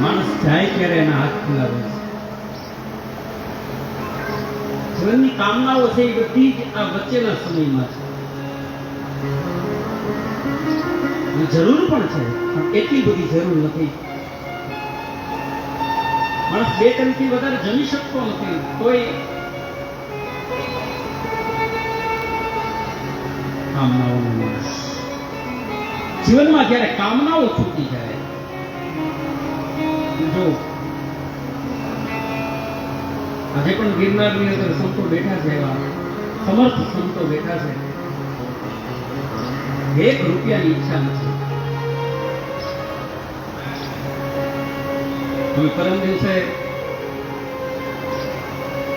માણસ જાય ક્યારે એના હાથ ખુલ્લા હોય છે. જીવનની કામનાઓ છે એ બધી જ આ વચ્ચેના સમયમાં છે. જરૂર પણ છે, પણ એટલી બધી જરૂર નથી. માણસ 2 ટનથી વધારે જમી શકતો નથી, તોય કામનાઓનો માણસ જીવનમાં જયારે કામનાઓ છૂટી જાય, જો આજે પણ ગિરનારની અંદર સંતો બેઠા છે, એવા સમર્થ સંતો બેઠા છે, 1 રૂપિયાની ઈચ્છા નથી. અમે પરમ દિવસે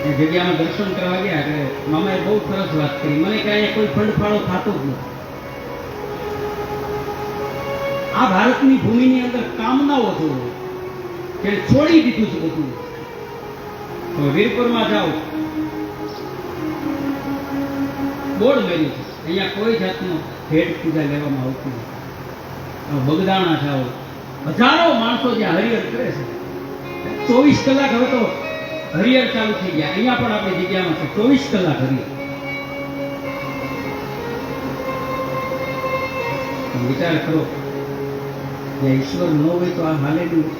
એ જગ્યામાં દર્શન કરવા ગયા એટલે મામાએ બહુ સરસ વાત કરી. મને કે અહીંયા કોઈ ફંડ ફાળો થતો જ નથી. આ ભારતની ભૂમિની અંદર કામનાઓ જોવો કે છોડી દીધું છે બધું. તો વીરપુરમાં જાઓ, બોર્ડ મેળ્યું છે, અહીંયા કોઈ જાતનું ભેટ પૂજા લેવામાં આવતી નથી. બગદાણા જાઓ, હજારો માણસો જ્યાં હરિહર કરે છે, 24 કલાક હવે તો હરિહર ચાલુ થઈ ગયા. અહીંયા પણ આપણી જગ્યામાં છે 24 કલાક હરિહર. વિચાર કરો, જ્યાં ઈશ્વર ન હોય તો આ હાલે નહીં.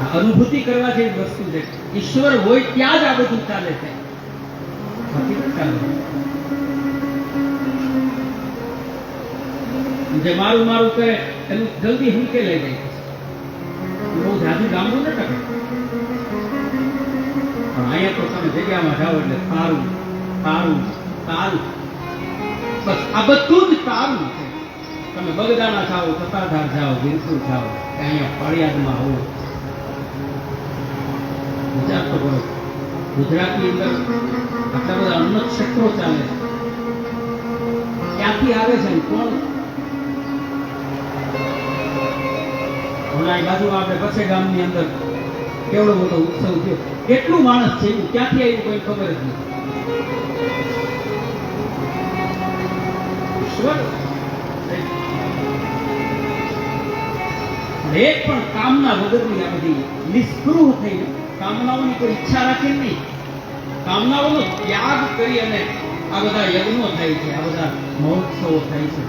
આ અનુભૂતિ કરવા જેવી વસ્તુ છે. ઈશ્વર હોય ત્યાં જ આ બધું ચાલે છે. જે મારું મારું કરે એનું જલ્દી હુંકે લઈ જાય. બહુ જાજુ ગામડું ન ટકે, પણ અહીંયા તો તમે જગ્યામાં જાઓ એટલે તારું તારું તારું, બસ આ બધું જ તારું છે. તમે બગદાણા જાઓ, સત્તાધાર જાઓ, વીરપુર જાઓ, કે અહીંયા ફળિયાદમાં હો, વિચાર તો કરો. ગુજરાતની અંદર આટલા બધા અન્ન ક્ષેત્રો ચાલે છે, ક્યાંથી આવે છે કોણ? હમણાં બાજુ આપણે પછે ગામની અંદર કેવડો મોટો ઉત્સવ થયો, કેટલું માણસ છે, ક્યાંથી આવ્યું કોઈ ખબર જ નથી. એક પણ કામના વગરની આ બધી નિષ્ફળ થઈને, કામનાઓની કોઈ ઈચ્છા રાખે નહીં, કામનાઓનો ત્યાગ કરી અને આ બધા યજ્ઞો થાય છે, આ બધા મહોત્સવો થાય છે.